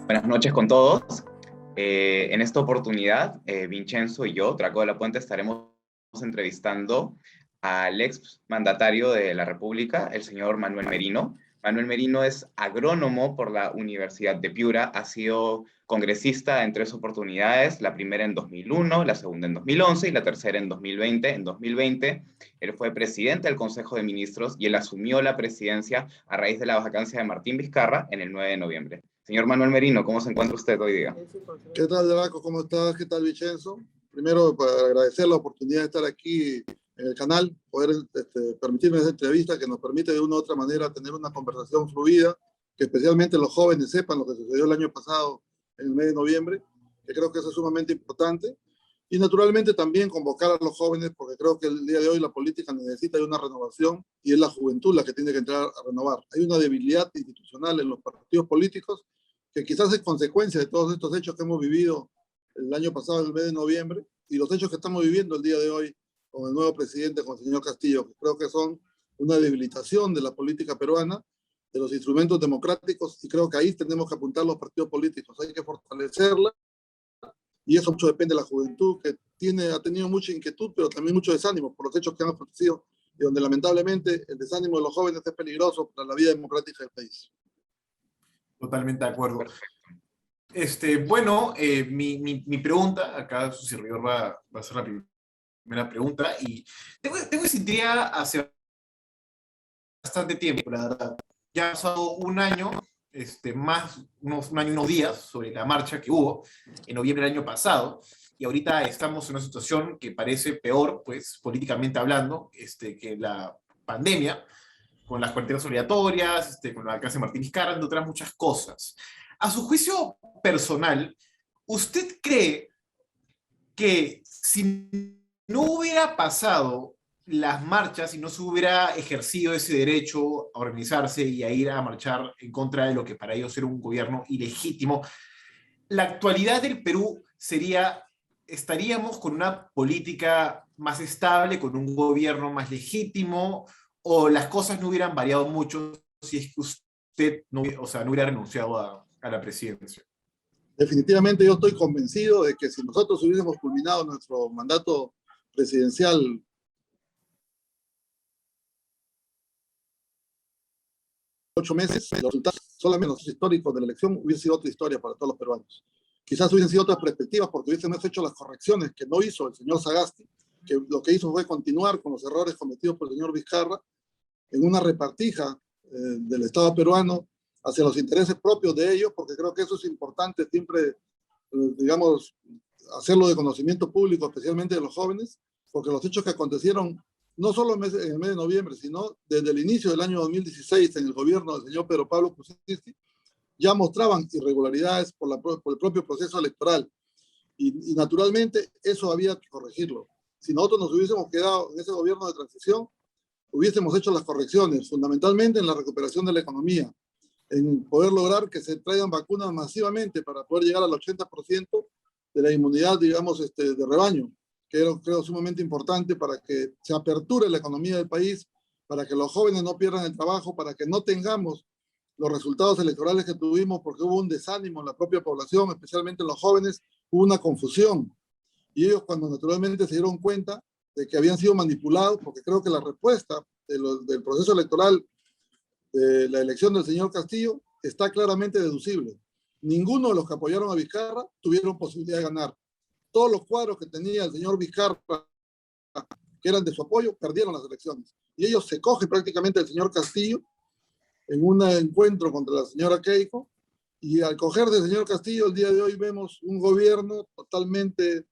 Buenas noches con todos. En esta oportunidad, Vincenzo y yo, Draco de la Puente, estaremos entrevistando al ex mandatario de la República, el señor Manuel Merino. Manuel Merino es agrónomo por la Universidad de Piura, ha sido congresista en 3 oportunidades, la primera en 2001, la segunda en 2011 y la tercera en 2020. En 2020, él fue presidente del Consejo de Ministros y él asumió la presidencia a raíz de la vacancia de Martín Vizcarra en el 9 de noviembre. Señor Manuel Merino, ¿cómo se encuentra usted hoy día? ¿Qué tal, Draco? ¿Cómo estás? ¿Qué tal, Vincenzo? Primero, para agradecer la oportunidad de estar aquí en el canal, poder permitirme esta entrevista que nos permite de una u otra manera tener una conversación fluida, que especialmente los jóvenes sepan lo que sucedió el año pasado, en el mes de noviembre, que creo que eso es sumamente importante. Y naturalmente también convocar a los jóvenes, porque creo que el día de hoy la política necesita de una renovación y es la juventud la que tiene que entrar a renovar. Hay una debilidad institucional en los partidos políticos que quizás es consecuencia de todos estos hechos que hemos vivido el año pasado, el mes de noviembre, y los hechos que estamos viviendo el día de hoy con el nuevo presidente, con el señor Castillo, que creo que son una debilitación de la política peruana, de los instrumentos democráticos, y creo que ahí tenemos que apuntar los partidos políticos. Hay que fortalecerla, y eso mucho depende de la juventud, que ha tenido mucha inquietud, pero también mucho desánimo por los hechos que han acontecido, y donde lamentablemente el desánimo de los jóvenes es peligroso para la vida democrática del país. Totalmente de acuerdo. Bueno, mi pregunta, acá su servidor va a hacer la primera pregunta, y tengo esa idea hace bastante tiempo, la verdad. Ya ha pasado un año, un año y unos días, sobre la marcha que hubo en noviembre del año pasado, y ahorita estamos en una situación que parece peor, pues, políticamente hablando, que la pandemia, con las cuarentenas obligatorias, con la clase de Martín Vizcarra, entre otras muchas cosas. A su juicio personal, ¿usted cree que si no hubiera pasado las marchas y no se hubiera ejercido ese derecho a organizarse y a ir a marchar en contra de lo que para ellos era un gobierno ilegítimo, la actualidad del Perú estaríamos con una política más estable, con un gobierno más legítimo, o las cosas no hubieran variado mucho si es que usted no hubiera renunciado a la presidencia? Definitivamente yo estoy convencido de que si nosotros hubiésemos culminado nuestro mandato presidencial en 8 meses, los resultados solamente los históricos de la elección hubiese sido otra historia para todos los peruanos. Quizás hubiesen sido otras perspectivas porque hubiésemos hecho las correcciones que no hizo el señor Sagasti, que lo que hizo fue continuar con los errores cometidos por el señor Vizcarra en una repartija del Estado peruano hacia los intereses propios de ellos, porque creo que eso es importante siempre, digamos, hacerlo de conocimiento público, especialmente de los jóvenes, porque los hechos que acontecieron no solo en el mes de noviembre, sino desde el inicio del año 2016 en el gobierno del señor Pedro Pablo Kuczynski, ya mostraban irregularidades por el propio proceso electoral. Y naturalmente eso había que corregirlo. Si nosotros nos hubiésemos quedado en ese gobierno de transición, hubiésemos hecho las correcciones, fundamentalmente en la recuperación de la economía, en poder lograr que se traigan vacunas masivamente para poder llegar al 80% de la inmunidad, digamos, de rebaño, que creo sumamente importante para que se aperture la economía del país, para que los jóvenes no pierdan el trabajo, para que no tengamos los resultados electorales que tuvimos, porque hubo un desánimo en la propia población, especialmente en los jóvenes, hubo una confusión. Y ellos cuando naturalmente se dieron cuenta de que habían sido manipulados, porque creo que la respuesta del proceso electoral de la elección del señor Castillo está claramente deducible. Ninguno de los que apoyaron a Vizcarra tuvieron posibilidad de ganar. Todos los cuadros que tenía el señor Vizcarra, que eran de su apoyo, perdieron las elecciones. Y ellos se cogen prácticamente del señor Castillo en un encuentro contra la señora Keiko, y al coger del señor Castillo, el día de hoy vemos un gobierno totalmente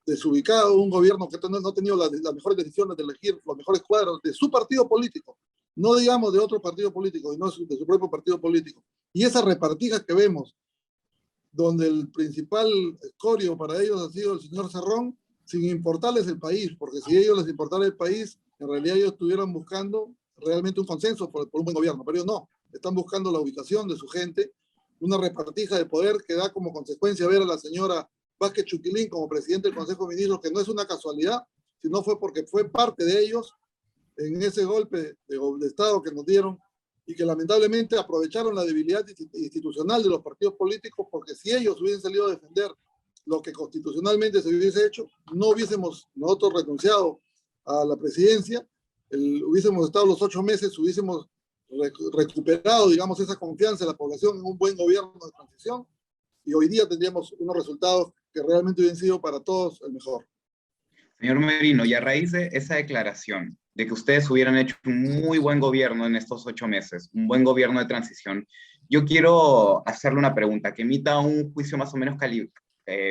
desubicado, un gobierno que no ha tenido las mejores decisiones de elegir los mejores cuadros de su partido político, no digamos de otro partido político, sino de su propio partido político. Y esa repartija que vemos, donde el principal escorio para ellos ha sido el señor Cerrón, sin importarles el país, porque si a ellos les importara el país, en realidad ellos estuvieran buscando realmente un consenso por un buen gobierno, pero ellos no, están buscando la ubicación de su gente, una repartija de poder que da como consecuencia ver a la señora Vázquez Chuquilín como presidente del Consejo de Ministros, que no es una casualidad, sino fue porque fue parte de ellos en ese golpe de Estado que nos dieron y que lamentablemente aprovecharon la debilidad institucional de los partidos políticos, porque si ellos hubiesen salido a defender lo que constitucionalmente se hubiese hecho, no hubiésemos nosotros renunciado a la presidencia, hubiésemos estado los 8 meses, hubiésemos recuperado, digamos, esa confianza de la población en un buen gobierno de transición, y hoy día tendríamos unos resultados que realmente hubiesen sido para todos el mejor. Señor Merino, y a raíz de esa declaración, de que ustedes hubieran hecho un muy buen gobierno en estos 8 meses, un buen gobierno de transición, yo quiero hacerle una pregunta que emita un juicio más o menos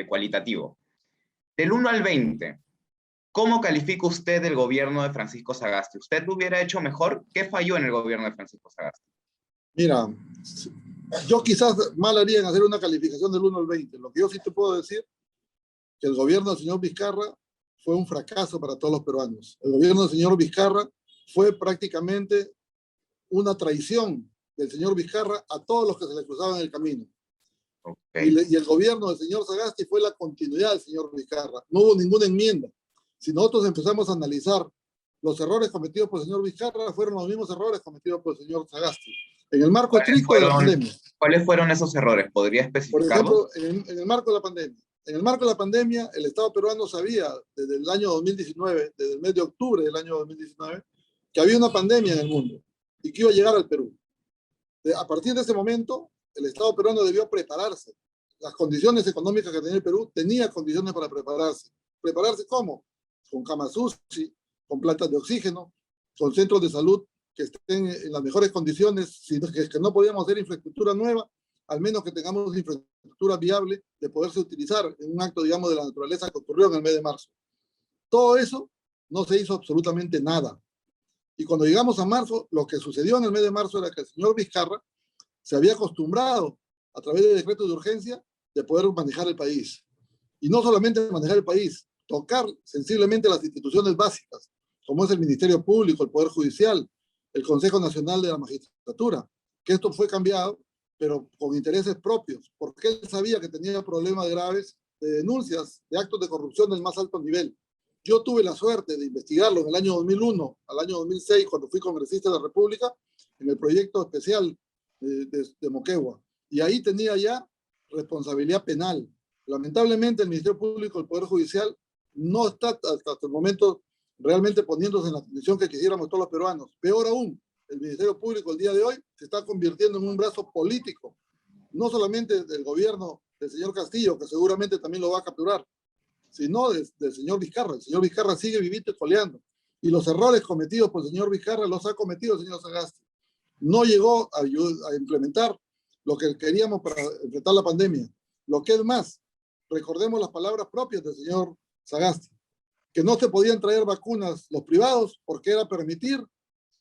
cualitativo. Del 1 al 20, ¿cómo califica usted el gobierno de Francisco Sagasti? ¿Usted lo hubiera hecho mejor? ¿Qué falló en el gobierno de Francisco Sagasti? Mira, yo quizás mal haría en hacer una calificación del 1 al 20. Lo que yo sí te puedo decir, que el gobierno del señor Vizcarra fue un fracaso para todos los peruanos. El gobierno del señor Vizcarra fue prácticamente una traición del señor Vizcarra a todos los que se le cruzaban en el camino. Okay. Y el gobierno del señor Sagasti fue la continuidad del señor Vizcarra. No hubo ninguna enmienda. Si nosotros empezamos a analizar los errores cometidos por el señor Vizcarra, fueron los mismos errores cometidos por el señor Sagasti. En el marco estricto de la pandemia. ¿Cuáles fueron esos errores? ¿Podría especificarlos? Por ejemplo, en el marco de la pandemia. En el marco de la pandemia, el Estado peruano sabía desde el año 2019, desde el mes de octubre del año 2019, que había una pandemia en el mundo y que iba a llegar al Perú. A partir de ese momento, el Estado peruano debió prepararse. Las condiciones económicas que tenía el Perú, tenía condiciones para prepararse. ¿Prepararse cómo? Con camas UCI, con plantas de oxígeno, con centros de salud que estén en las mejores condiciones, que no podíamos hacer infraestructura nueva, al menos que tengamos infraestructura viable de poderse utilizar en un acto, digamos, de la naturaleza que ocurrió en el mes de marzo. Todo eso no se hizo absolutamente nada. Y cuando llegamos a marzo, lo que sucedió en el mes de marzo era que el señor Vizcarra se había acostumbrado, a través de decretos de urgencia, de poder manejar el país. Y no solamente manejar el país, tocar sensiblemente las instituciones básicas, como es el Ministerio Público, el Poder Judicial, el Consejo Nacional de la Magistratura, que esto fue cambiado, pero con intereses propios, porque él sabía que tenía problemas graves de denuncias de actos de corrupción del más alto nivel. Yo tuve la suerte de investigarlo en el año 2001 al año 2006, cuando fui congresista de la República, en el proyecto especial de Moquegua. Y ahí tenía ya responsabilidad penal. Lamentablemente, el Ministerio Público, el Poder Judicial, no está hasta el momento realmente poniéndose en la condición que quisiéramos todos los peruanos. Peor aún, el Ministerio Público el día de hoy se está convirtiendo en un brazo político, no solamente del gobierno del señor Castillo, que seguramente también lo va a capturar, sino del señor Vizcarra. El señor Vizcarra sigue vivito y coleando. Y los errores cometidos por el señor Vizcarra los ha cometido el señor Sagasti. No llegó a implementar lo que queríamos para enfrentar la pandemia. Lo que es más, recordemos las palabras propias del señor Sagasti, que no se podían traer vacunas los privados porque era permitir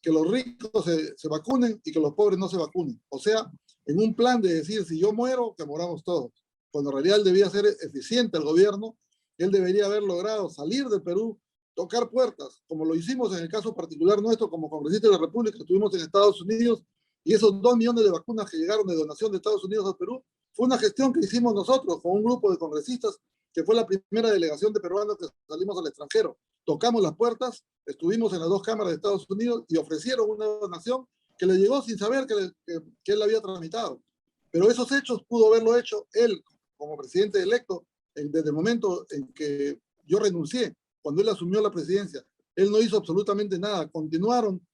que los ricos se vacunen y que los pobres no se vacunen. O sea, en un plan de decir, si yo muero, que moramos todos. Cuando en realidad él debía ser eficiente el gobierno, él debería haber logrado salir del Perú, tocar puertas, como lo hicimos en el caso particular nuestro como congresista de la República, estuvimos en Estados Unidos, y esos 2 millones de vacunas que llegaron de donación de Estados Unidos al Perú, fue una gestión que hicimos nosotros con un grupo de congresistas, que fue la primera delegación de peruanos que salimos al extranjero. Tocamos las puertas, estuvimos en las 2 cámaras de Estados Unidos y ofrecieron una donación que le llegó sin saber que él la había tramitado. Pero esos hechos pudo haberlo hecho él como presidente electo desde el momento en que yo renuncié, cuando él asumió la presidencia. Él no hizo absolutamente nada. Continuaron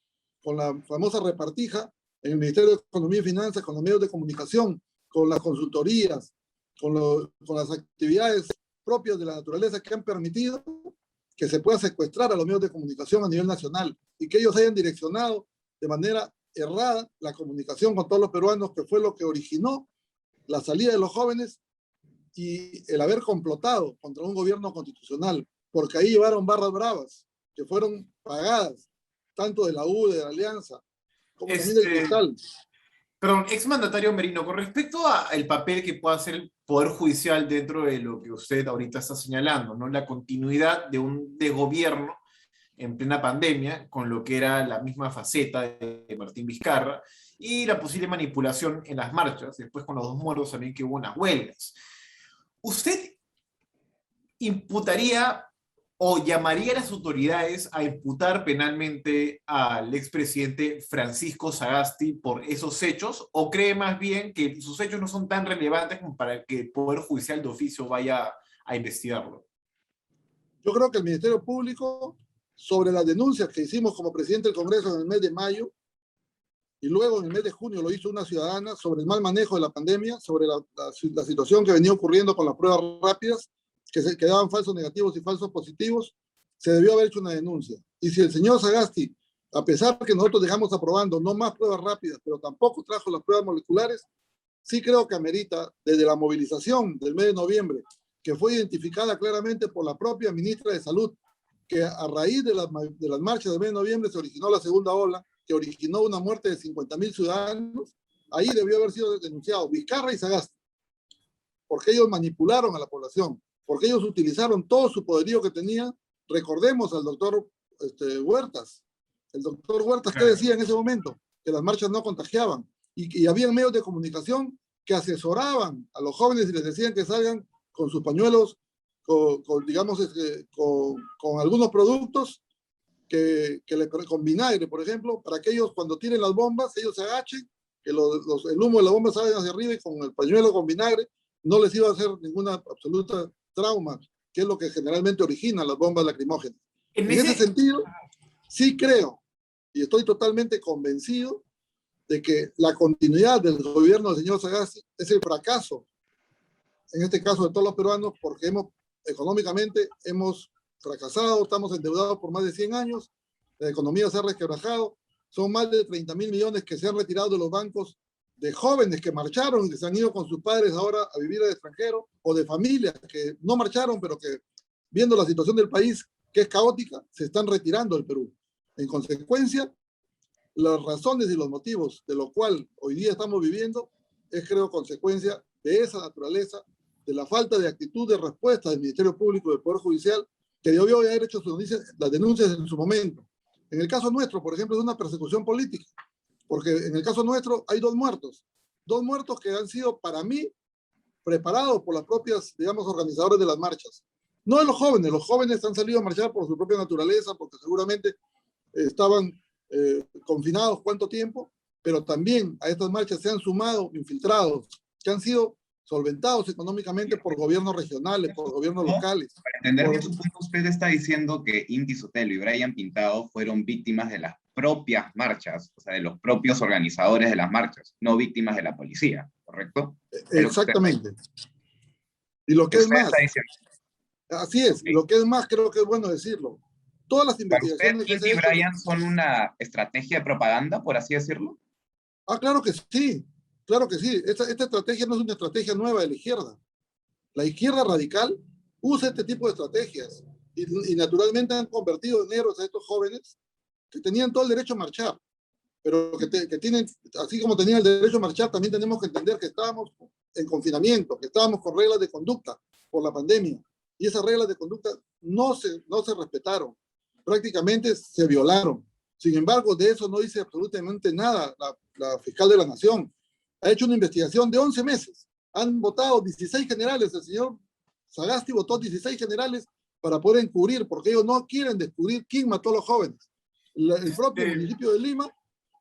con la famosa repartija en el Ministerio de Economía y Finanzas, con los medios de comunicación, con las consultorías, con las actividades propias de la naturaleza que han permitido que se pueda secuestrar a los medios de comunicación a nivel nacional y que ellos hayan direccionado de manera errada la comunicación con todos los peruanos, que fue lo que originó la salida de los jóvenes y el haber complotado contra un gobierno constitucional, porque ahí llevaron barras bravas que fueron pagadas tanto de la U, de la Alianza, como también del Cristal. Perdón, exmandatario Merino, con respecto al papel que pueda hacer el Poder Judicial dentro de lo que usted ahorita está señalando, ¿no? La continuidad de gobierno en plena pandemia, con lo que era la misma faceta de Martín Vizcarra, y la posible manipulación en las marchas, después con los 2 muertos también que hubo unas huelgas. ¿Usted imputaría o llamaría a las autoridades a imputar penalmente al expresidente Francisco Sagasti por esos hechos, o cree más bien que sus hechos no son tan relevantes como para que el Poder Judicial de oficio vaya a investigarlo? Yo creo que el Ministerio Público, sobre las denuncias que hicimos como presidente del Congreso en el mes de mayo, y luego en el mes de junio lo hizo una ciudadana sobre el mal manejo de la pandemia, sobre la situación que venía ocurriendo con las pruebas rápidas, que daban falsos negativos y falsos positivos, se debió haber hecho una denuncia. Y si el señor Sagasti, a pesar que nosotros dejamos aprobando no más pruebas rápidas, pero tampoco trajo las pruebas moleculares, sí creo que amerita, desde la movilización del mes de noviembre, que fue identificada claramente por la propia ministra de Salud, que a raíz de las marchas del mes de noviembre se originó la segunda ola, que originó una muerte de 50.000 ciudadanos, ahí debió haber sido denunciado Vizcarra y Sagasti, porque ellos manipularon a la población, porque ellos utilizaron todo su poderío que tenían. Recordemos al doctor Huertas. El doctor Huertas, ¿qué decía en ese momento? Que las marchas no contagiaban. Y había medios de comunicación que asesoraban a los jóvenes y les decían que salgan con sus pañuelos, digamos, con algunos productos con vinagre, por ejemplo, para que ellos cuando tiren las bombas, ellos se agachen, que el humo de la bomba salga hacia arriba y con el pañuelo con vinagre no les iba a hacer ninguna absoluta trauma, que es lo que generalmente origina las bombas lacrimógenas. En ese sentido, sí creo, y estoy totalmente convencido, de que la continuidad del gobierno del señor Sagasti es el fracaso, en este caso de todos los peruanos, porque económicamente hemos fracasado, estamos endeudados por más de 100 años, la economía se ha resquebrajado, son más de 30.000 millones que se han retirado de los bancos, de jóvenes que marcharon y que se han ido con sus padres ahora a vivir al extranjero, o de familias que no marcharon, pero que viendo la situación del país, que es caótica, se están retirando del Perú. En consecuencia, las razones y los motivos de lo cual hoy día estamos viviendo es, creo, consecuencia de esa naturaleza, de la falta de actitud de respuesta del Ministerio Público y del Poder Judicial, que debió haber hecho las denuncias en su momento. En el caso nuestro, por ejemplo, es una persecución política, porque en el caso nuestro hay dos muertos que han sido, para mí, preparados por las propias, digamos, organizadores de las marchas. No de los jóvenes han salido a marchar por su propia naturaleza, porque seguramente estaban confinados cuánto tiempo, pero también a estas marchas se han sumado infiltrados, que han sido solventados económicamente por gobiernos regionales, por gobiernos locales. Para entender bien su punto, usted está diciendo que Inti Sotelo y Brian Pintado fueron víctimas de las propias marchas, o sea, de los propios organizadores de las marchas, no víctimas de la policía, ¿correcto? Exactamente. Y lo que es más, así es, sí. Lo que es más, creo que es bueno decirlo. Todas las investigaciones que se han hecho... ¿Inti y Brian son una estrategia de propaganda, por así decirlo? Ah, claro que sí. Claro que sí, esta estrategia no es una estrategia nueva de la izquierda. La izquierda radical usa este tipo de estrategias y naturalmente han convertido en héroes a estos jóvenes que tenían todo el derecho a marchar, pero que tienen, así como tenían el derecho a marchar, también tenemos que entender que estábamos en confinamiento, que estábamos con reglas de conducta por la pandemia, y esas reglas de conducta no se respetaron, prácticamente se violaron. Sin embargo, de eso no dice absolutamente nada la fiscal de la Nación. Ha hecho una investigación de 11 meses. Han votado 16 generales. El señor Sagasti votó 16 generales para poder encubrir, porque ellos no quieren descubrir quién mató a los jóvenes. El propio municipio de Lima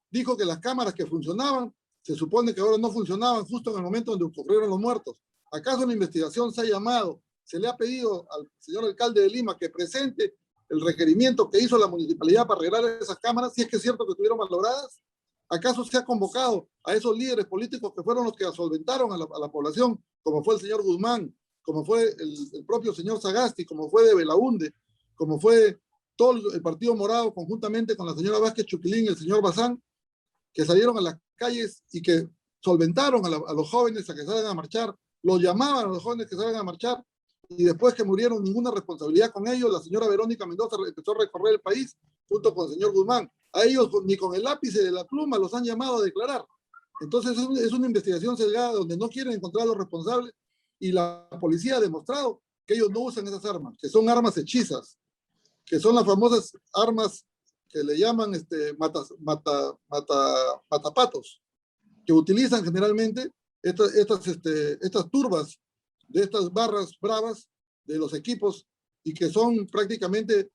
dijo que las cámaras que funcionaban, se supone que ahora no funcionaban justo en el momento donde ocurrieron los muertos. ¿Acaso la investigación se ha llamado, se le ha pedido al señor alcalde de Lima que presente el requerimiento que hizo la municipalidad para arreglar esas cámaras, si es que es cierto que estuvieron malogradas? ¿Acaso se ha convocado a esos líderes políticos que fueron los que solventaron a la población, como fue el señor Guzmán, como fue el propio señor Sagasti, como fue de Belaunde, como fue todo el Partido Morado conjuntamente con la señora Vázquez Chuquilín y el señor Bazán, que salieron a las calles y que solventaron a los jóvenes a que salgan a marchar, los llamaban a los jóvenes que salgan a marchar, y después que murieron ninguna responsabilidad con ellos, la señora Verónica Mendoza empezó a recorrer el país junto con el señor Guzmán. A ellos ni con el lápiz de la pluma los han llamado a declarar. Entonces es una investigación sesgada donde no quieren encontrar a los responsables, y la policía ha demostrado que ellos no usan esas armas, que son armas hechizas, que son las famosas armas que le llaman matapatos, que utilizan generalmente estas turbas de estas barras bravas de los equipos y que son prácticamente,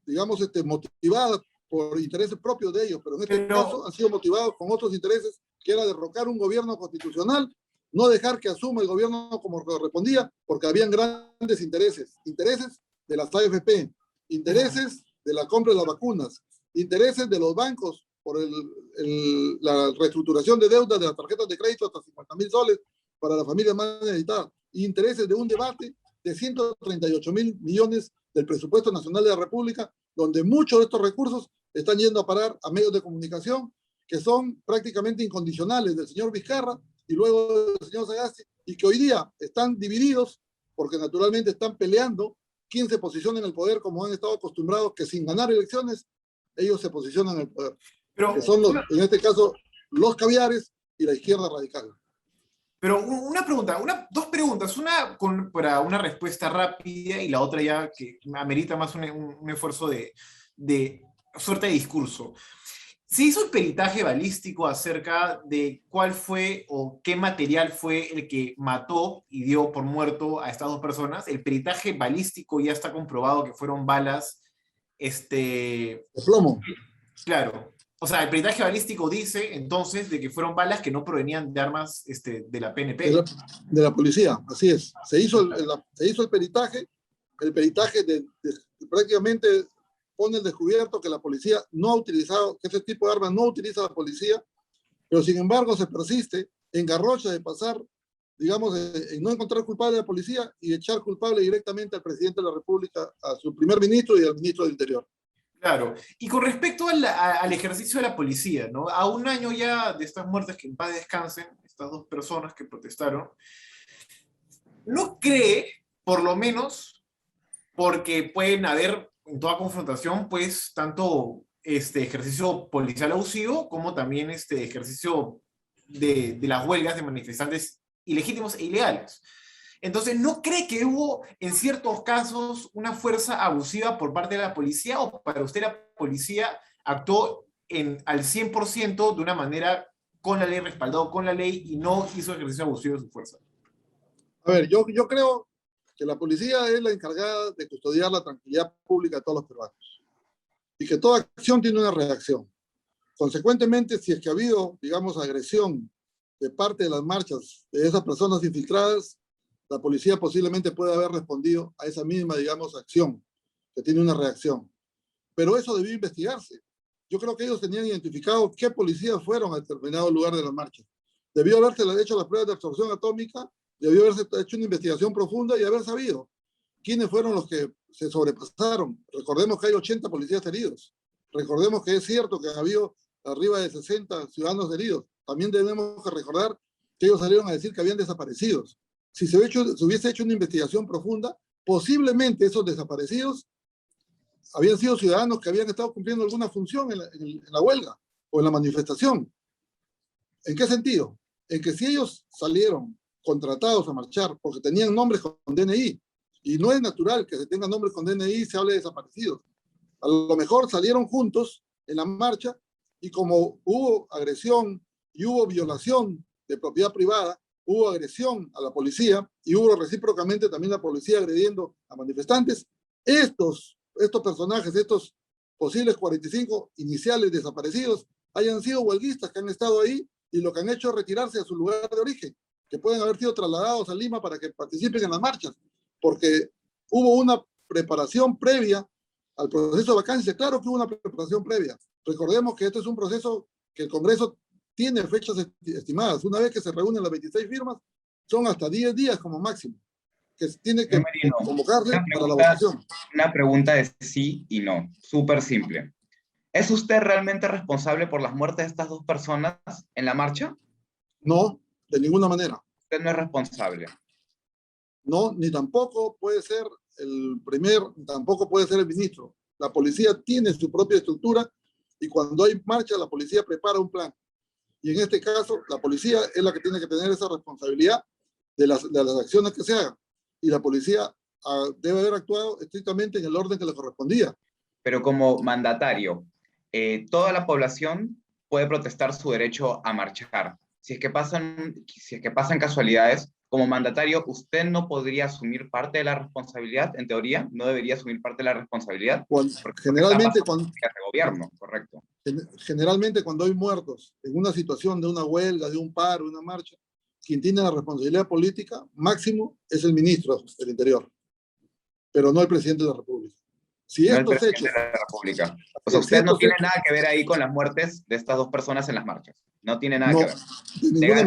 digamos, motivadas por intereses propios de ellos, pero en este caso han sido motivados con otros intereses, que era derrocar un gobierno constitucional, no dejar que asuma el gobierno como correspondía, porque habían grandes intereses, intereses de las AFP, intereses de la compra de las vacunas, intereses de los bancos por la reestructuración de deudas de las tarjetas de crédito hasta 50.000 soles para la familia más necesitada, intereses de un debate de 138.000 millones del presupuesto nacional de la República, donde muchos de estos recursos están yendo a parar a medios de comunicación que son prácticamente incondicionales del señor Vizcarra y luego del señor Sagasti, y que hoy día están divididos porque naturalmente están peleando quién se posiciona en el poder, como han estado acostumbrados, que sin ganar elecciones ellos se posicionan en el poder, Pero que son en este caso los caviares y la izquierda radical. Pero una pregunta, dos preguntas, una para una respuesta rápida y la otra ya que amerita más un esfuerzo de suerte de discurso. ¿Se hizo el peritaje balístico acerca de cuál fue o qué material fue el que mató y dio por muerto a estas dos personas? El peritaje balístico ya está comprobado que fueron balas, De plomo. Claro. O sea, el peritaje balístico dice entonces de que fueron balas que no provenían de armas de la PNP. De la policía, así es. Se hizo el peritaje prácticamente pone el descubierto que la policía no ha utilizado, que ese tipo de armas no utiliza la policía, pero sin embargo se persiste en garrocha de pasar, digamos, en no encontrar culpable a la policía y echar culpable directamente al presidente de la República, a su primer ministro y al ministro del Interior. Claro, y con respecto al ejercicio de la policía, ¿no? A un año ya de estas muertes, que en paz descansen, estas dos personas que protestaron, ¿no cree, por lo menos, porque pueden haber en toda confrontación, pues, tanto ejercicio policial abusivo como también ejercicio de las huelgas de manifestantes ilegítimos e ilegales? Entonces, ¿no cree que hubo en ciertos casos una fuerza abusiva por parte de la policía, o para usted la policía actuó al 100% de una manera con la ley, respaldado con la ley, y no hizo ejercicio abusivo de su fuerza? A ver, yo creo que la policía es la encargada de custodiar la tranquilidad pública de todos los peruanos y que toda acción tiene una reacción. Consecuentemente, si es que ha habido, digamos, agresión de parte de las marchas de esas personas infiltradas, la policía posiblemente puede haber respondido a esa misma, digamos, acción, que tiene una reacción. Pero eso debió investigarse. Yo creo que ellos tenían identificado qué policías fueron a determinado lugar de la marcha. Debió haberse hecho las pruebas de absorción atómica, debió haberse hecho una investigación profunda y haber sabido quiénes fueron los que se sobrepasaron. Recordemos que hay 80 policías heridos. Recordemos que es cierto que han habido arriba de 60 ciudadanos heridos. También tenemos que recordar que ellos salieron a decir que habían desaparecidos. Si se hubiese hecho una investigación profunda, posiblemente esos desaparecidos habían sido ciudadanos que habían estado cumpliendo alguna función en la huelga o en la manifestación. ¿En qué sentido? En que si ellos salieron contratados a marchar porque tenían nombres con DNI, y no es natural que se tengan nombres con DNI y se hable de desaparecidos, a lo mejor salieron juntos en la marcha y como hubo agresión y hubo violación de propiedad privada, hubo agresión a la policía y hubo recíprocamente también la policía agrediendo a manifestantes, estos personajes, estos posibles 45 iniciales desaparecidos, hayan sido huelguistas que han estado ahí y lo que han hecho es retirarse a su lugar de origen, que pueden haber sido trasladados a Lima para que participen en las marchas, porque hubo una preparación previa al proceso de vacancia. Claro que hubo una preparación previa. Recordemos que este es un proceso que el Congreso tiene fechas estimadas. Una vez que se reúnen las 26 firmas, son hasta 10 días como máximo, que tiene que convocarse para la votación. Una pregunta de sí y no, súper simple. ¿Es usted realmente responsable por las muertes de estas dos personas en la marcha? No, de ninguna manera. Usted no es responsable. No, ni tampoco puede ser tampoco puede ser el ministro. La policía tiene su propia estructura y cuando hay marcha, la policía prepara un plan. Y en este caso, la policía es la que tiene que tener esa responsabilidad de las acciones que se hagan. Y la policía debe haber actuado estrictamente en el orden que le correspondía. Pero como mandatario, toda la población puede protestar su derecho a marchar. Si es que pasan casualidades, como mandatario, ¿usted no podría asumir parte de la responsabilidad? En teoría, no debería asumir parte de la responsabilidad, porque está Generalmente, bajo políticas de gobierno, ¿correcto? generalmente cuando hay muertos en una situación de una huelga, de un paro, una marcha, quien tiene la responsabilidad política máximo es el ministro del Interior, pero no el presidente de la República. Si No el estos presidente hechos, de la República. O sea, si usted no estos tiene hechos, nada que ver ahí con las muertes de estas dos personas en las marchas. No tiene nada que no, ver. de ninguna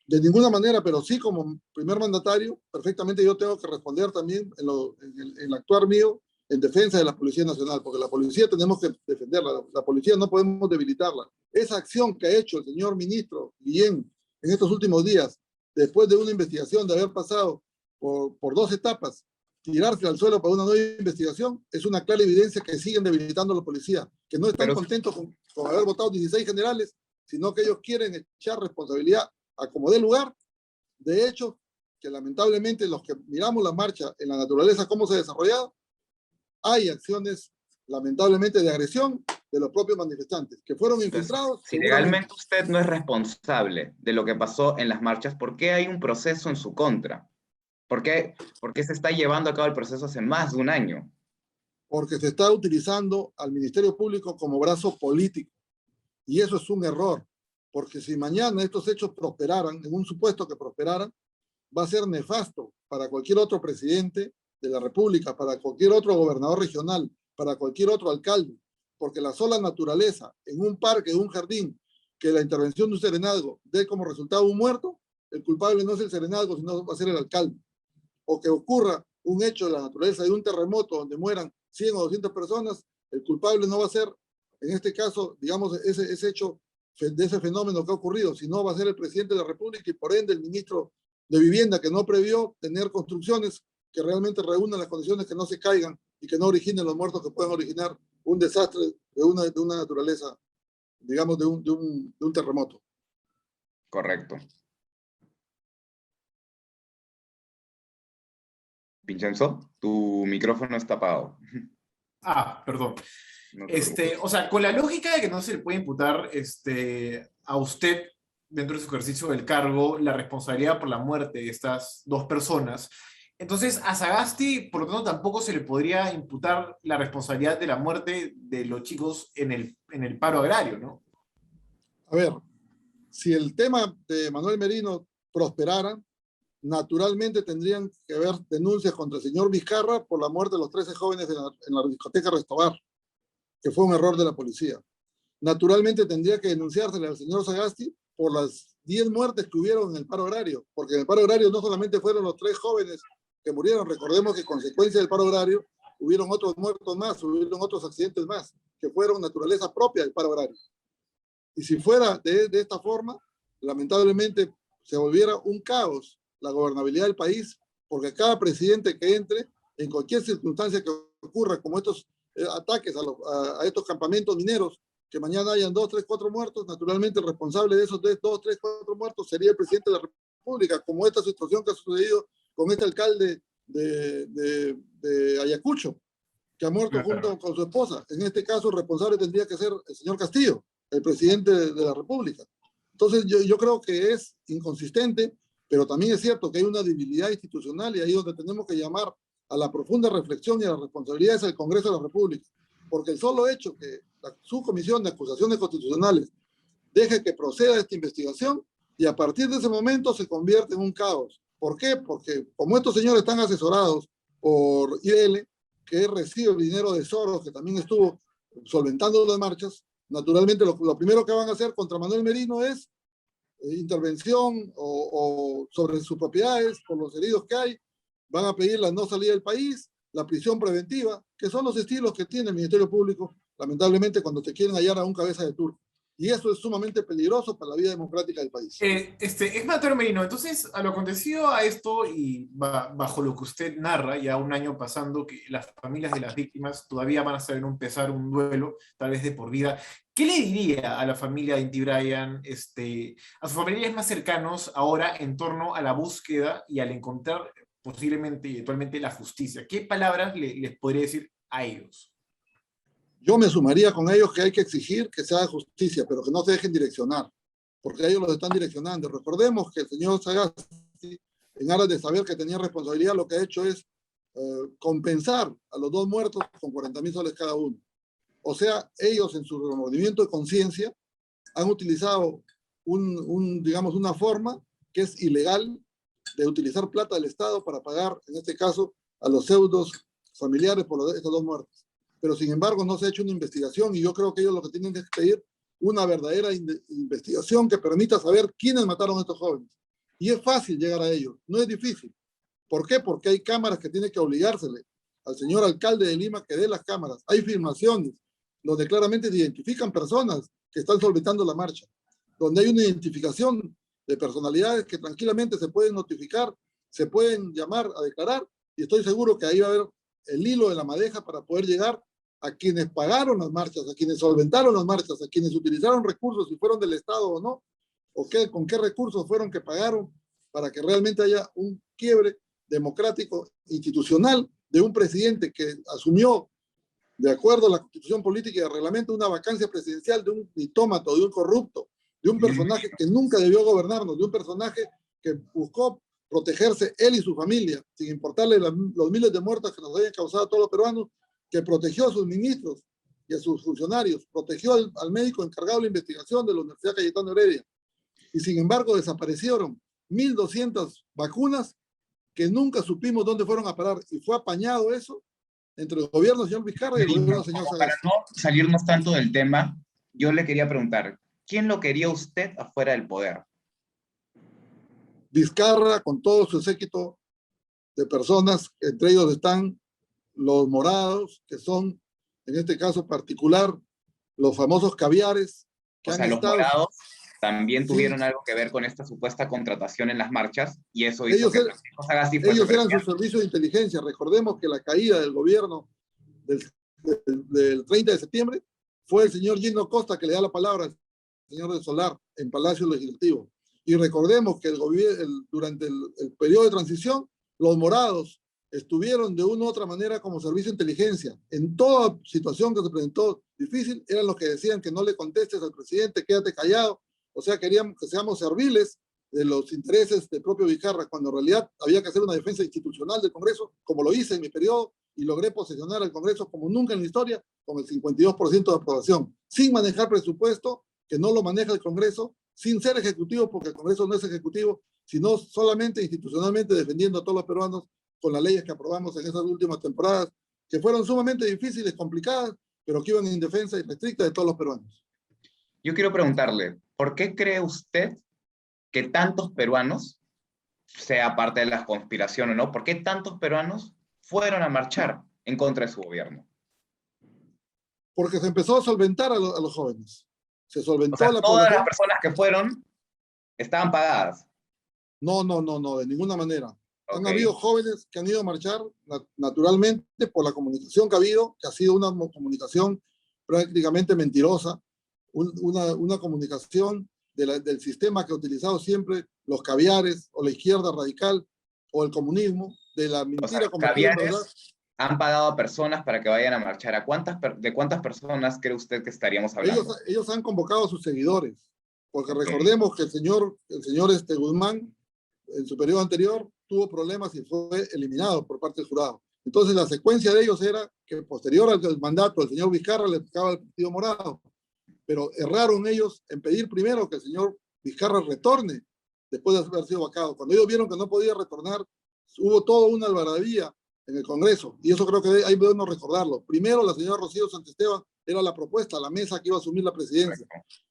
Legalmente, manera, pero sí como primer mandatario, perfectamente yo tengo que responder también en el actuar mío en defensa de la Policía Nacional, porque la policía tenemos que defenderla, la policía no podemos debilitarla. Esa acción que ha hecho el señor ministro Guillén en estos últimos días, después de una investigación de haber pasado por dos etapas, tirarse al suelo para una nueva investigación, es una clara evidencia que siguen debilitando a la policía, que no están pero contentos con haber votado 16 generales, sino que ellos quieren echar responsabilidad a como dé lugar. De hecho, que lamentablemente los que miramos la marcha en la naturaleza, cómo se ha desarrollado, hay acciones lamentablemente de agresión de los propios manifestantes, que fueron entonces, infiltrados si seguramente. legalmente usted no es responsable de lo que pasó en las marchas, ¿por qué hay un proceso en su contra? ¿Por qué se está llevando a cabo el proceso hace más de un año? Porque se está utilizando al Ministerio Público como brazo político. Y eso es un error, porque si mañana estos hechos prosperaran, en un supuesto que prosperaran, va a ser nefasto para cualquier otro presidente de la República, para cualquier otro gobernador regional, para cualquier otro alcalde, porque la sola naturaleza en un parque, en un jardín, que la intervención de un serenazgo dé como resultado un muerto, el culpable no es el serenazgo, sino va a ser el alcalde. O que ocurra un hecho de la naturaleza de un terremoto donde mueran 100 o 200 personas, el culpable no va a ser, en este caso, digamos, ese hecho de ese fenómeno que ha ocurrido, sino va a ser el presidente de la República y por ende el ministro de Vivienda, que no previó tener construcciones que realmente reúnan las condiciones que no se caigan y que no originen los muertos que puedan originar un desastre de una naturaleza, digamos, de un terremoto. Correcto. Vincenzo, tu micrófono está apagado. Ah, perdón. No te preocupes. O sea, con la lógica de que no se le puede imputar a usted, dentro de su ejercicio del cargo, la responsabilidad por la muerte de estas dos personas, entonces a Sagasti, por lo tanto, tampoco se le podría imputar la responsabilidad de la muerte de los chicos en el paro agrario, ¿no? A ver, si el tema de Manuel Merino prosperara, naturalmente tendrían que haber denuncias contra el señor Vizcarra por la muerte de los 13 jóvenes en la discoteca Restobar, que fue un error de la policía. Naturalmente tendría que denunciársele al señor Sagasti por las 10 muertes que hubieron en el paro agrario, porque en el paro agrario no solamente fueron los 3 jóvenes que murieron, recordemos que consecuencia del paro agrario hubieron otros muertos más, hubieron otros accidentes más, que fueron naturaleza propia del paro agrario. Y si fuera de esta forma, lamentablemente se volviera un caos la gobernabilidad del país, porque cada presidente que entre, en cualquier circunstancia que ocurra, como estos ataques a estos campamentos mineros, que mañana hayan 2, 3, 4 muertos, naturalmente el responsable de esos 2, 3, 4 muertos sería el presidente de la República, como esta situación que ha sucedido con este alcalde de Ayacucho, que ha muerto junto con su esposa. En este caso, el responsable tendría que ser el señor Castillo, el presidente de la República. Entonces, yo creo que es inconsistente, pero también es cierto que hay una debilidad institucional y ahí donde tenemos que llamar a la profunda reflexión y a las responsabilidades del Congreso de la República. Porque el solo hecho que su Comisión de Acusaciones Constitucionales deje que proceda esta investigación y a partir de ese momento se convierte en un caos. ¿Por qué? Porque como estos señores están asesorados por IDL, que recibe el dinero de Soros, que también estuvo solventando las marchas, naturalmente lo primero que van a hacer contra Manuel Merino es intervención o sobre sus propiedades por los heridos que hay, van a pedir la no salida del país, la prisión preventiva, que son los estilos que tiene el Ministerio Público, lamentablemente, cuando te quieren hallar a un cabeza de turco. Y eso es sumamente peligroso para la vida democrática del país. Es Mateo Merino, entonces, a lo acontecido a esto y bajo lo que usted narra, ya un año pasando, que las familias de las víctimas todavía van a estar en un pesar, un duelo, tal vez de por vida, ¿qué le diría a la familia de Inti Brian, a sus familiares más cercanos ahora en torno a la búsqueda y al encontrar posiblemente y eventualmente la justicia? ¿Qué palabras les podría decir a ellos? Yo me sumaría con ellos que hay que exigir que se haga justicia, pero que no se dejen direccionar. porque ellos los están direccionando. Recordemos que el señor Sagasti, en aras de saber que tenía responsabilidad, lo que ha hecho es compensar a los dos muertos con 40.000 soles cada uno. O sea, ellos en su remordimiento de conciencia han utilizado digamos, una forma que es ilegal de utilizar plata del Estado para pagar, en este caso, a los pseudos familiares por estos dos muertos. Pero sin embargo no se ha hecho una investigación y yo creo que ellos lo que tienen que pedir una verdadera investigación que permita saber quiénes mataron a estos jóvenes. Y es fácil llegar a ellos, no es difícil. ¿Por qué? Porque hay cámaras que tienen que obligársele al señor alcalde de Lima que dé las cámaras. Hay filmaciones donde claramente se identifican personas que están solventando la marcha, donde hay una identificación de personalidades que tranquilamente se pueden notificar, se pueden llamar a declarar, y estoy seguro que ahí va a haber el hilo de la madeja para poder llegar a quienes pagaron las marchas, a quienes solventaron las marchas, a quienes utilizaron recursos, si fueron del Estado o no, o con qué recursos fueron que pagaron, para que realmente haya un quiebre democrático institucional de un presidente que asumió, de acuerdo a la Constitución Política y el Reglamento, una vacancia presidencial de un mitómato, de un corrupto, de un personaje que nunca debió gobernarnos, de un personaje que buscó protegerse él y su familia, sin importarle los miles de muertos que nos hayan causado a todos los peruanos, que protegió a sus ministros y a sus funcionarios, protegió al médico encargado de la investigación de la Universidad Cayetano Heredia. Y sin embargo desaparecieron 1.200 vacunas que nunca supimos dónde fueron a parar. Y fue apañado eso entre el gobierno del señor Vizcarra y el gobierno del señor Sagasti. Para no salirnos tanto del tema, yo le quería preguntar, ¿quién lo quería usted afuera del poder? Vizcarra, con todo su séquito de personas, entre ellos están los morados, que son, en este caso particular, los famosos caviares. Que o sea, los morados también tuvieron algo que ver con esta supuesta contratación en las marchas, y eso hizo que Francisco Sagasti fuese ellos eran su servicio de inteligencia. Recordemos que la caída del gobierno del 30 de septiembre fue el señor Gino Costa que le da la palabra al señor del Solar en Palacio Legislativo. Y recordemos que durante el periodo de transición, los morados estuvieron de una u otra manera como servicio de inteligencia. En toda situación que se presentó difícil, eran los que decían que no le contestes al presidente, quédate callado. O sea, queríamos que seamos serviles de los intereses del propio Vizcarra, cuando en realidad había que hacer una defensa institucional del Congreso, como lo hice en mi periodo, y logré posesionar al Congreso como nunca en la historia, con el 52% de aprobación, sin manejar presupuesto, que no lo maneja el Congreso, sin ser ejecutivo, porque el Congreso no es ejecutivo, sino solamente institucionalmente defendiendo a todos los peruanos con las leyes que aprobamos en esas últimas temporadas, que fueron sumamente difíciles, complicadas, pero que iban en defensa irrestricta de todos los peruanos. Yo quiero preguntarle, ¿por qué cree usted que tantos peruanos, sea parte de la conspiración o no, por qué tantos peruanos fueron a marchar en contra de su gobierno? Porque se empezó a solventar a los jóvenes. Se solventó, o sea, la todas población. las personas que fueron estaban pagadas. No, de ninguna manera. Okay. Han habido jóvenes que han ido a marchar naturalmente por la comunicación que ha habido, que ha sido una comunicación prácticamente mentirosa, una comunicación del sistema que ha utilizado siempre los caviares o la izquierda radical o el comunismo, de la mentira. O sea, caviares han pagado a personas para que vayan a marchar. ¿De cuántas personas cree usted que estaríamos hablando? Ellos han convocado a sus seguidores, porque recordemos que el señor Guzmán, en su periodo anterior, tuvo problemas y fue eliminado por parte del jurado. Entonces la secuencia de ellos era que posterior al mandato del señor Vizcarra le tocaba el Partido Morado, pero erraron ellos en pedir primero que el señor Vizcarra retorne después de haber sido vacado. Cuando ellos vieron que no podía retornar, hubo toda una algarabía en el Congreso, y eso creo que hay que recordarlo. Primero, la señora Rocío Santisteban era la propuesta, la mesa que iba a asumir la presidencia.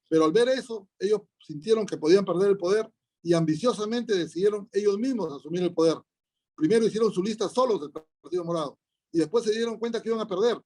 Pero al ver eso, ellos sintieron que podían perder el poder y ambiciosamente decidieron ellos mismos asumir el poder. Primero hicieron su lista solos del Partido Morado y después se dieron cuenta que iban a perder.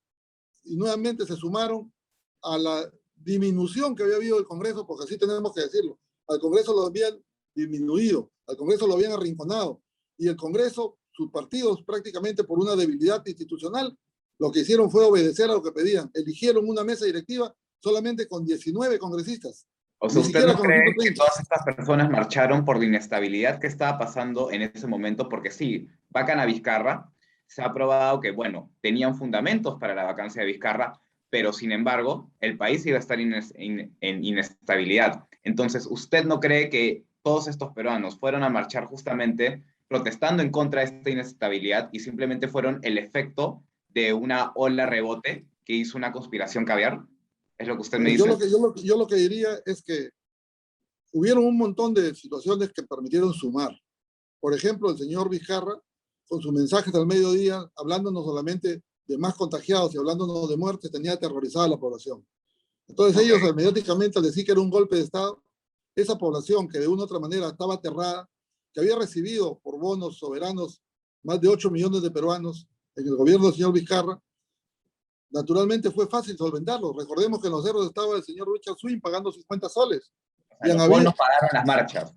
Y nuevamente se sumaron a la disminución que había habido del Congreso, porque así tenemos que decirlo. Al Congreso lo habían disminuido, al Congreso lo habían arrinconado. Y el Congreso, sus partidos, prácticamente por una debilidad institucional, lo que hicieron fue obedecer a lo que pedían. Eligieron una mesa directiva solamente con 19 congresistas. O sea, ¿usted no cree que todas estas personas marcharon por la inestabilidad que estaba pasando en ese momento? Porque sí, vacan a Vizcarra, se ha probado que, bueno, tenían fundamentos para la vacancia de Vizcarra, pero sin embargo, el país iba a estar en inestabilidad. Entonces, ¿usted no cree que todos estos peruanos fueron a marchar justamente protestando en contra de esta inestabilidad y simplemente fueron el efecto de una ola rebote que hizo una conspiración caviar? ¿Es lo que usted me Bueno, dice? yo lo que diría es que hubieron un montón de situaciones que permitieron sumar. Por ejemplo, el señor Vizcarra, con sus mensajes al mediodía, hablándonos solamente de más contagiados y hablándonos de muertes, tenía aterrorizada a la población. Entonces Okay. ellos, mediáticamente, al decir que era un golpe de Estado, esa población que de una u otra manera estaba aterrada, que había recibido por bonos soberanos más de 8 millones de peruanos en el gobierno del señor Vizcarra, naturalmente fue fácil solventarlo. Recordemos que en los cerros estaba el señor Richard Swing pagando 50 soles. O Y sea, han los habido, bonos pagaron las marchas.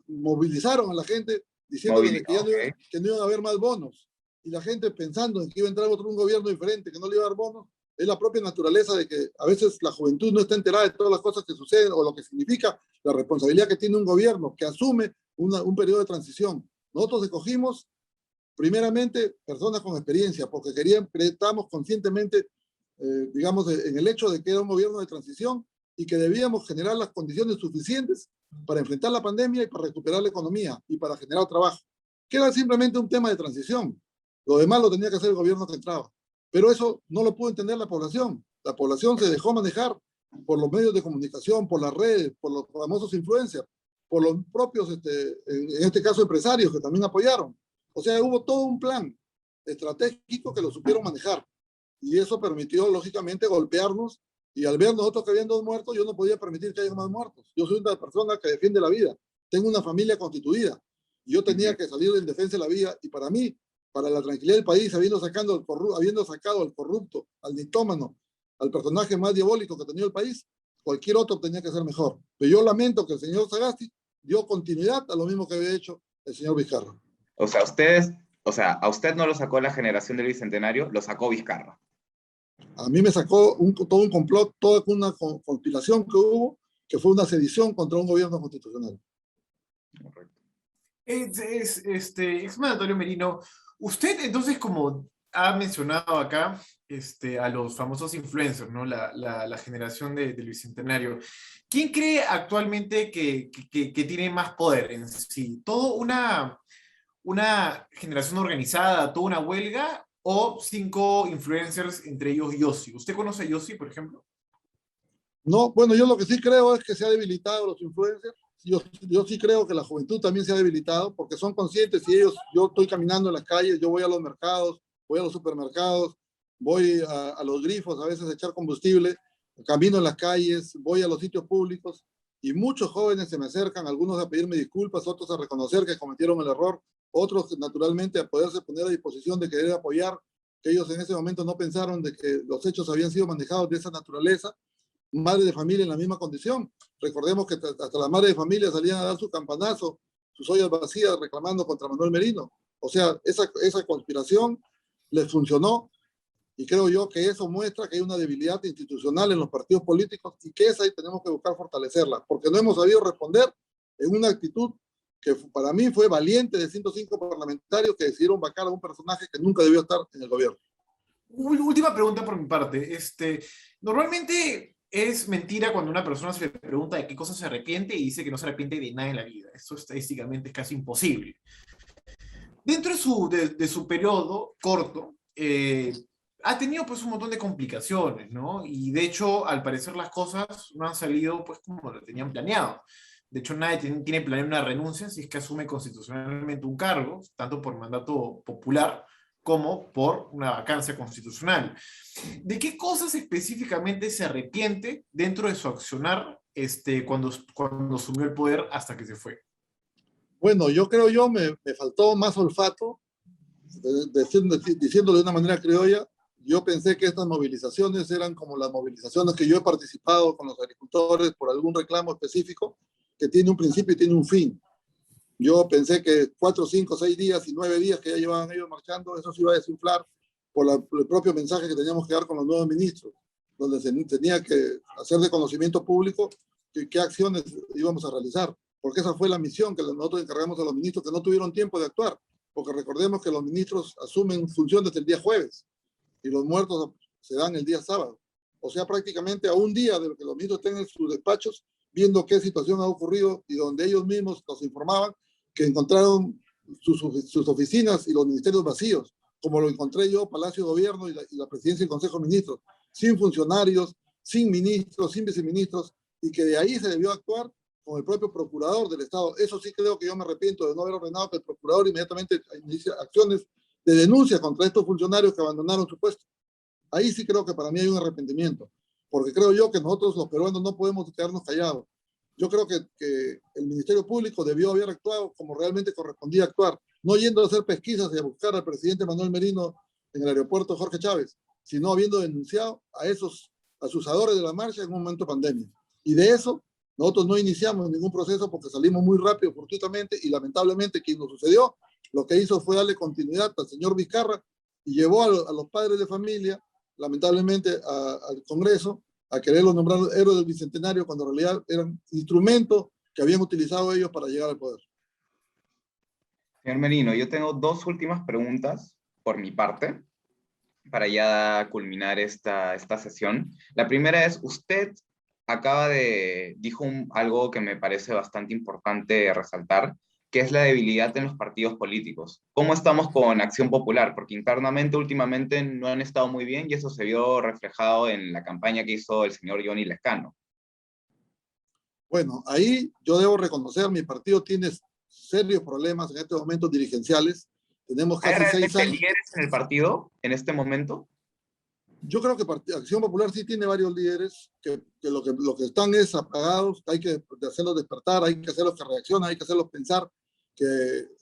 movilizaron a la gente diciéndole que, Okay. que no iban a haber más bonos. Y la gente pensando en que iba a entrar un gobierno diferente, que no le iba a dar bonos, es la propia naturaleza de que a veces la juventud no está enterada de todas las cosas que suceden o lo que significa la responsabilidad que tiene un gobierno que asume un periodo de transición. Nosotros escogimos primeramente personas con experiencia porque estábamos conscientemente, digamos, en el hecho de que era un gobierno de transición y que debíamos generar las condiciones suficientes para enfrentar la pandemia y para recuperar la economía y para generar trabajo, que era simplemente un tema de transición. Lo demás lo tenía que hacer el gobierno que entraba. Pero eso no lo pudo entender la población. La población se dejó manejar por los medios de comunicación, por las redes, por los famosos influencers, por los propios, en este caso, empresarios que también apoyaron. O sea, hubo todo un plan estratégico que lo supieron manejar. Y eso permitió, lógicamente, golpearnos. Y al ver nosotros que habían 2 muertos, yo no podía permitir que haya más muertos. Yo soy una persona que defiende la vida. Tengo una familia constituida. Y yo tenía que salir en defensa de la vida. Y para mí, para la tranquilidad del país, habiendo sacado al corrupto, al dictómano, al personaje más diabólico que tenía el país, cualquier otro tenía que ser mejor. Pero yo lamento que el señor Sagasti dio continuidad a lo mismo que había hecho el señor Vizcarra. O sea, a usted no lo sacó la generación del Bicentenario, lo sacó Vizcarra. A mí me sacó todo un complot, toda una conspiración que hubo, que fue una sedición contra un gobierno constitucional. Correcto. Exmandatario Merino, usted entonces, como ha mencionado acá, a los famosos influencers, ¿no? La generación del Bicentenario, ¿quién cree actualmente que tiene más poder en sí? ¿Todo una generación organizada, toda una huelga, o 5 influencers, entre ellos Yossi? ¿Usted conoce a Yossi, por ejemplo? No, bueno, yo lo que sí creo es que se ha debilitado los influencers. Yo sí creo que la juventud también se ha debilitado porque son conscientes y yo estoy caminando en las calles, yo voy a los mercados, voy a los supermercados, voy a los grifos a veces a echar combustible, camino en las calles, voy a los sitios públicos y muchos jóvenes se me acercan, algunos a pedirme disculpas, otros a reconocer que cometieron el error, otros naturalmente a poderse poner a disposición de querer apoyar, que ellos en ese momento no pensaron de que los hechos habían sido manejados de esa naturaleza. Madre de familia en la misma condición. Recordemos que hasta las madres de familia salían a dar su campanazo, sus ollas vacías reclamando contra Manuel Merino. O sea, esa conspiración les funcionó y creo yo que eso muestra que hay una debilidad institucional en los partidos políticos y que esa ahí tenemos que buscar fortalecerla, porque no hemos sabido responder en una actitud que para mí fue valiente de 105 parlamentarios que decidieron vacar a un personaje que nunca debió estar en el gobierno. Última pregunta por mi parte. Normalmente es mentira cuando una persona se le pregunta de qué cosa se arrepiente y dice que no se arrepiente de nada en la vida. Eso estadísticamente es casi imposible. Dentro de su periodo corto, ha tenido pues un montón de complicaciones, ¿no? Y de hecho, al parecer las cosas no han salido pues como lo tenían planeado. De hecho, nadie tiene planeado una renuncia si es que asume constitucionalmente un cargo, tanto por mandato popular como por una vacancia constitucional. ¿De qué cosas específicamente se arrepiente dentro de su accionar cuando asumió el poder hasta que se fue? Bueno, me faltó más olfato, diciéndolo de una manera criolla. Yo pensé que estas movilizaciones eran como las movilizaciones que yo he participado con los agricultores por algún reclamo específico que tiene un principio y tiene un fin. Yo pensé que 4, 5, 6 días y 9 días que ya llevaban ellos marchando, eso se iba a desinflar por el propio mensaje que teníamos que dar con los nuevos ministros, donde se tenía que hacer de conocimiento público qué acciones íbamos a realizar, porque esa fue la misión que nosotros encargamos a los ministros que no tuvieron tiempo de actuar, porque recordemos que los ministros asumen función desde el día jueves y los muertos se dan el día sábado. O sea, prácticamente a un día de lo que los ministros estén en sus despachos, viendo qué situación ha ocurrido y donde ellos mismos nos informaban que encontraron sus oficinas y los ministerios vacíos, como lo encontré yo, Palacio de Gobierno y la Presidencia y el Consejo de Ministros, sin funcionarios, sin ministros, sin viceministros, y que de ahí se debió actuar con el propio procurador del Estado. Eso sí creo que yo me arrepiento de no haber ordenado que el procurador inmediatamente inicie acciones de denuncia contra estos funcionarios que abandonaron su puesto. Ahí sí creo que para mí hay un arrepentimiento, porque creo yo que nosotros los peruanos no podemos quedarnos callados. Yo creo que el Ministerio Público debió haber actuado como realmente correspondía actuar, no yendo a hacer pesquisas y a buscar al presidente Manuel Merino en el aeropuerto Jorge Chávez, sino habiendo denunciado a esos asusadores de la marcha en un momento de pandemia. Y de eso nosotros no iniciamos ningún proceso porque salimos muy rápido, fortuitamente, y lamentablemente quien nos sucedió, lo que hizo fue darle continuidad al señor Vizcarra y llevó a los padres de familia, lamentablemente, al Congreso, a quererlos nombrar héroes del Bicentenario, cuando en realidad eran instrumentos que habían utilizado ellos para llegar al poder. Señor Merino, yo tengo dos últimas preguntas por mi parte, para ya culminar esta sesión. La primera es, usted dijo algo que me parece bastante importante resaltar, que es la debilidad en los partidos políticos. ¿Cómo estamos con Acción Popular? Porque internamente, últimamente, no han estado muy bien y eso se vio reflejado en la campaña que hizo el señor Johnny Lescano. Bueno, ahí yo debo reconocer, mi partido tiene serios problemas en estos momentos dirigenciales. Tenemos ¿Hay casi 6 realmente años. líderes en el partido en este momento? Yo creo que Acción Popular sí tiene varios líderes que lo que están es apagados, hay que hacerlos despertar, hay que hacerlos que reaccionen, hay que hacerlos pensar que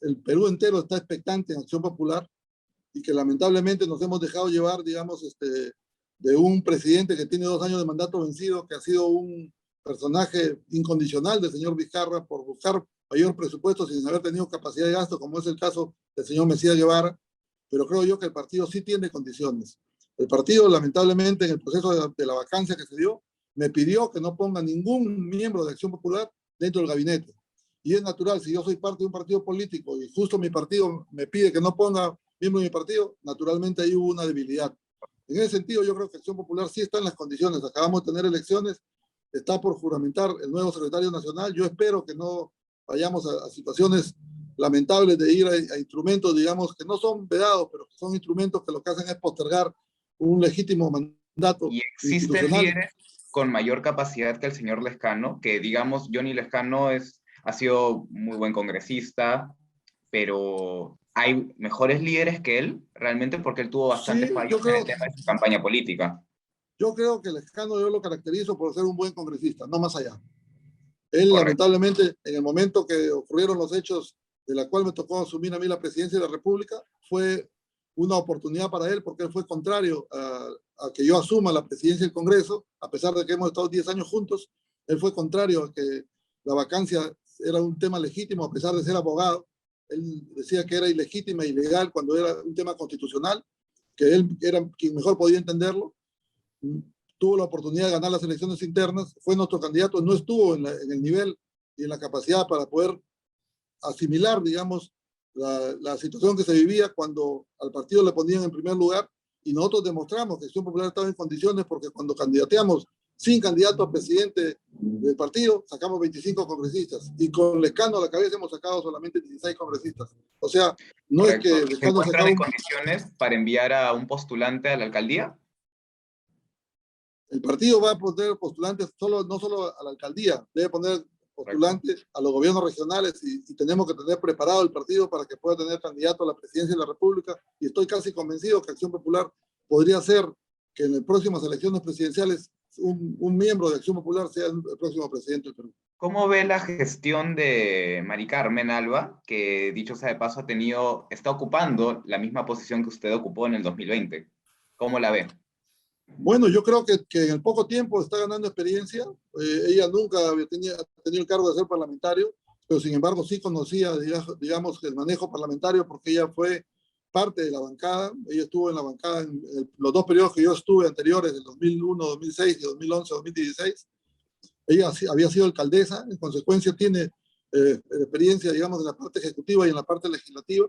el Perú entero está expectante en Acción Popular y que lamentablemente nos hemos dejado llevar, digamos, de un presidente que tiene 2 años de mandato vencido, que ha sido un personaje incondicional del señor Vizcarra por buscar mayor presupuesto sin haber tenido capacidad de gasto, como es el caso del señor Mesías Guevara, pero creo yo que el partido sí tiene condiciones. El partido, lamentablemente, en el proceso de la vacancia que se dio, me pidió que no ponga ningún miembro de Acción Popular dentro del gabinete. Y es natural, si yo soy parte de un partido político y justo mi partido me pide que no ponga miembro de mi partido, naturalmente ahí hubo una debilidad. En ese sentido, yo creo que Acción Popular sí está en las condiciones. Acabamos de tener elecciones, está por juramentar el nuevo secretario nacional. Yo espero que no vayamos a situaciones lamentables de ir a instrumentos, digamos, que no son vedados, pero que son instrumentos que lo que hacen es postergar un legítimo mandato ¿Y existen institucional. líderes con mayor capacidad que el señor Lescano? Que digamos, Johnny Lescano ha sido muy buen congresista, pero ¿hay mejores líderes que él? Realmente, porque él tuvo bastantes Sí, fallos en el tema de su campaña política. yo creo que Lescano yo lo caracterizo por ser un buen congresista, no más allá. Él, Correcto. lamentablemente, en el momento que ocurrieron los hechos de la cual me tocó asumir a mí la presidencia de la República, fue una oportunidad para él porque él fue contrario a que yo asuma la presidencia del Congreso, a pesar de que hemos estado 10 años juntos. Él fue contrario a que la vacancia era un tema legítimo, a pesar de ser abogado. Él decía que era ilegítima e ilegal cuando era un tema constitucional, que él era quien mejor podía entenderlo. Tuvo la oportunidad de ganar las elecciones internas, fue nuestro candidato, no estuvo en el nivel y en la capacidad para poder asimilar, digamos, la situación que se vivía cuando al partido le ponían en primer lugar, y nosotros demostramos que Acción Popular estaba en condiciones porque cuando candidateamos sin candidato a presidente del partido, sacamos 25 congresistas, y con Lescano a la cabeza hemos sacado solamente 16 congresistas. O sea, no Correcto. es que ¿Se Lescano encuentran sacaba en condiciones para enviar a un postulante a la alcaldía? el partido va a poner postulantes no solo a la alcaldía, debe poner postulantes a los gobiernos regionales y tenemos que tener preparado el partido para que pueda tener candidato a la presidencia de la República, y estoy casi convencido que Acción Popular podría ser que en las próximas elecciones presidenciales un miembro de Acción Popular sea el próximo presidente del Perú. ¿Cómo ve la gestión de Mari Carmen Alba, que dicho sea de paso está ocupando la misma posición que usted ocupó en el 2020? ¿Cómo la ve? Bueno, yo creo que en el poco tiempo está ganando experiencia. Ella nunca había tenido el cargo de ser parlamentario, pero sin embargo sí conocía, digamos, el manejo parlamentario porque ella fue parte de la bancada. Ella estuvo en la bancada en los 2 periodos que yo estuve anteriores, del 2001, 2006 y 2011, 2016. Ella había sido alcaldesa, en consecuencia tiene experiencia, digamos, en la parte ejecutiva y en la parte legislativa.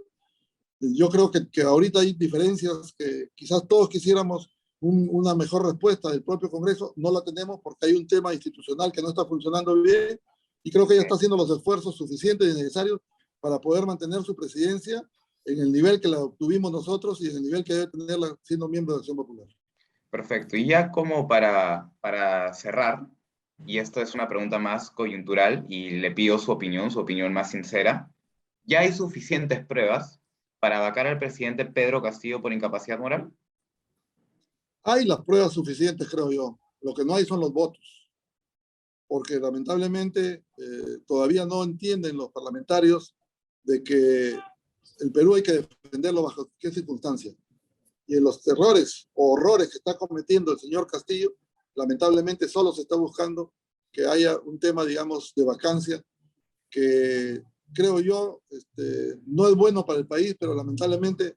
Yo creo que ahorita hay diferencias que quizás todos quisiéramos una mejor respuesta del propio Congreso. No la tenemos porque hay un tema institucional que no está funcionando bien y creo que ella está haciendo los esfuerzos suficientes y necesarios para poder mantener su presidencia en el nivel que la obtuvimos nosotros y en el nivel que debe tenerla siendo miembro de Acción Popular. Perfecto. Y ya como para cerrar, y esto es una pregunta más coyuntural y le pido su opinión más sincera, ¿ya hay suficientes pruebas para vacar al presidente Pedro Castillo por incapacidad moral? Hay las pruebas suficientes, creo yo. Lo que no hay son los votos, porque lamentablemente todavía no entienden los parlamentarios de que el Perú hay que defenderlo bajo qué circunstancias. Y en los errores o horrores que está cometiendo el señor Castillo, lamentablemente solo se está buscando que haya un tema, digamos, de vacancia que creo yo no es bueno para el país, pero lamentablemente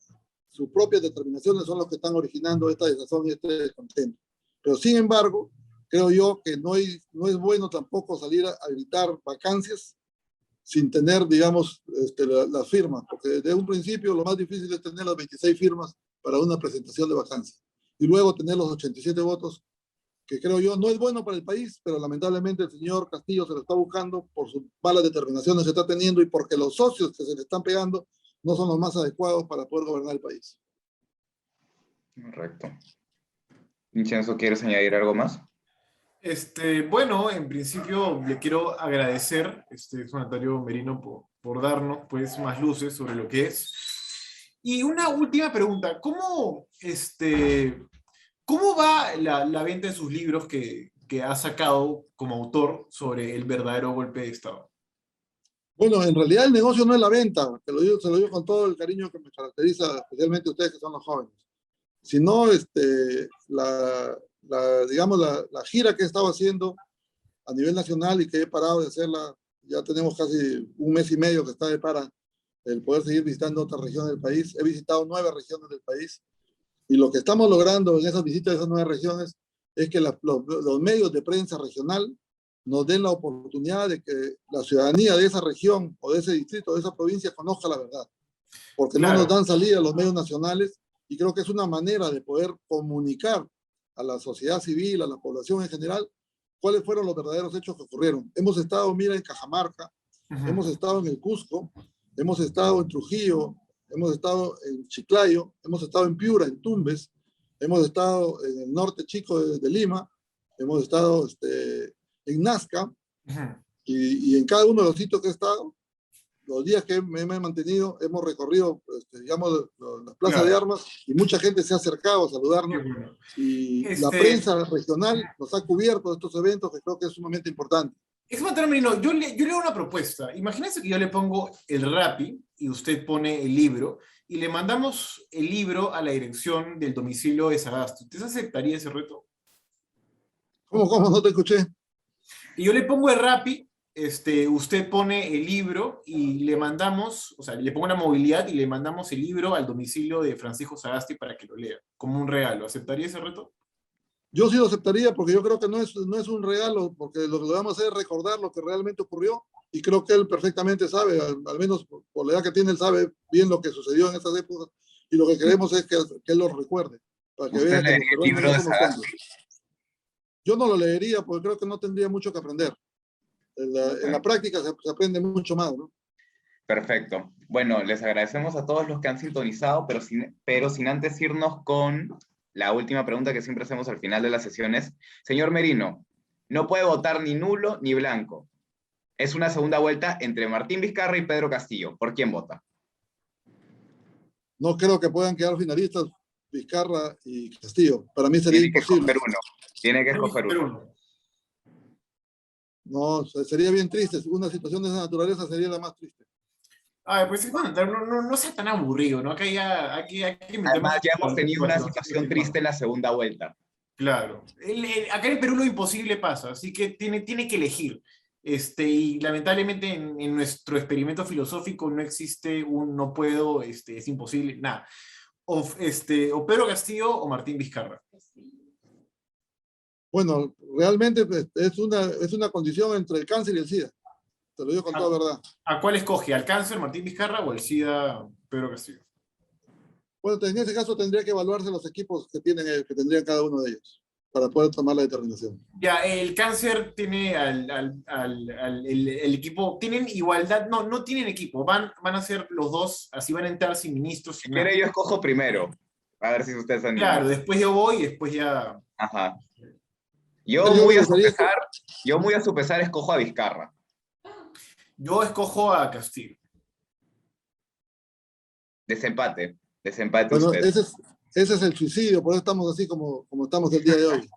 sus propias determinaciones son los que están originando esta desazón y este descontento. Pero sin embargo, creo yo que no es bueno tampoco salir a gritar vacancias sin tener, digamos, las firmas, porque desde un principio lo más difícil es tener las 26 firmas para una presentación de vacancia. Y luego tener los 87 votos, que creo yo no es bueno para el país, pero lamentablemente el señor Castillo se lo está buscando por sus malas determinaciones que está teniendo y porque los socios que se le están pegando no son los más adecuados para poder gobernar el país. Correcto. Vincenzo, ¿quieres añadir algo más? Bueno, en principio le quiero agradecer, mandatario Merino, por darnos pues, más luces sobre lo que es. Y una última pregunta, ¿cómo va la venta de sus libros que ha sacado como autor sobre el verdadero golpe de Estado? Bueno, en realidad el negocio no es la venta, se lo digo con todo el cariño que me caracteriza, especialmente ustedes que son los jóvenes, sino digamos, la gira que he estado haciendo a nivel nacional y que he parado de hacerla, ya tenemos casi un mes y medio que está de para el poder seguir visitando otras regiones del país. He visitado 9 regiones del país y lo que estamos logrando en esas visitas de esas 9 regiones es que los medios de prensa regional nos den la oportunidad de que la ciudadanía de esa región o de ese distrito, de esa provincia, conozca la verdad. Porque Claro. no nos dan salida a los medios nacionales y creo que es una manera de poder comunicar a la sociedad civil, a la población en general, cuáles fueron los verdaderos hechos que ocurrieron. Hemos estado, mira, en Cajamarca, hemos estado en el Cusco, hemos estado en Trujillo, hemos estado en Chiclayo, hemos estado en Piura, en Tumbes, hemos estado en el norte chico de Lima, hemos estado en Nazca, y en cada uno de los sitios que he estado, los días que me he mantenido, hemos recorrido, digamos, las plazas de armas y mucha gente se ha acercado a saludarnos. Bueno. Y la prensa regional nos ha cubierto de estos eventos que creo que es sumamente importante. Exmandatario Merino, yo le hago una propuesta. Imagínense que yo le pongo el Rappi y usted pone el libro y le mandamos el libro a la dirección del domicilio de Sagasti. ¿Usted aceptaría ese reto? ¿Cómo? No te escuché. Y yo le pongo el Rappi, usted pone el libro y le mandamos, o sea, le pongo una movilidad y le mandamos el libro al domicilio de Francisco Sagasti para que lo lea, como un regalo. ¿Aceptaría ese reto? Yo sí lo aceptaría porque yo creo que no es un regalo, porque lo que vamos a hacer es recordar lo que realmente ocurrió y creo que él perfectamente sabe, al menos por la edad que tiene, él sabe bien lo que sucedió en esas épocas y lo que queremos es que él lo recuerde, para que vea que los peruanos no somos tontos. Yo no lo leería porque creo que no tendría mucho que aprender. En la práctica se aprende mucho más, ¿no? Perfecto. Bueno, les agradecemos a todos los que han sintonizado, pero sin antes irnos con la última pregunta que siempre hacemos al final de las sesiones. Señor Merino, no puede votar ni nulo ni blanco. Es una segunda vuelta entre Martín Vizcarra y Pedro Castillo. ¿Por quién vota? No creo que puedan quedar finalistas Vizcarra y Castillo. Para mí sería imposible. Tiene que escoger uno. No, sería bien triste. Una situación de esa naturaleza sería la más triste. Pues no sea tan aburrido, ¿no? Aquí hay que además, ya hemos tenido una situación triste en la segunda vuelta. Claro. Acá en Perú lo imposible pasa, así que tiene que elegir. Y lamentablemente en nuestro experimento filosófico no existe un no puedo, es imposible, nada. O Pedro Castillo o Martín Vizcarra. Bueno, realmente es una condición entre el cáncer y el SIDA. Te lo digo con toda verdad. ¿A cuál escoge? ¿Al cáncer Martín Vizcarra o al SIDA Pedro Castillo? Bueno, en ese caso tendría que evaluarse los equipos que que tendrían cada uno de ellos para poder tomar la determinación. Ya, el cáncer tiene el equipo, tienen igualdad, no, no tienen equipo, van a ser los dos, así van a entrar sin ministros, Si sin nada. quiere, yo escojo primero. A ver si ustedes se Claro, animan. después yo voy y después ya. Ajá. Yo me gustaría que Yo muy a su pesar escojo a Vizcarra. Yo escojo a Castillo. Desempate. Desempate bueno, usted. ese es el suicidio, por eso estamos así como estamos el día de hoy. La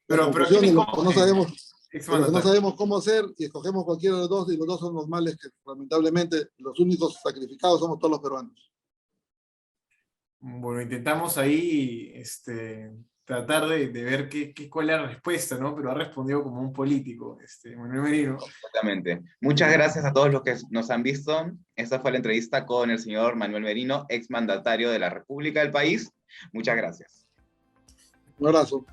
Pero confusión ¿quién de lo que no escoge? sabemos, de lo que no Exmandatario. sabemos cómo hacer y escogemos cualquiera de los dos y los dos son los males que lamentablemente los únicos sacrificados somos todos los peruanos. Bueno, intentamos ahí tratar de ver cuál es la respuesta, ¿no? Pero ha respondido como un político, Manuel Merino. Exactamente. Muchas gracias a todos los que nos han visto. Esta fue la entrevista con el señor Manuel Merino, exmandatario de la República del país. Muchas gracias. Un abrazo.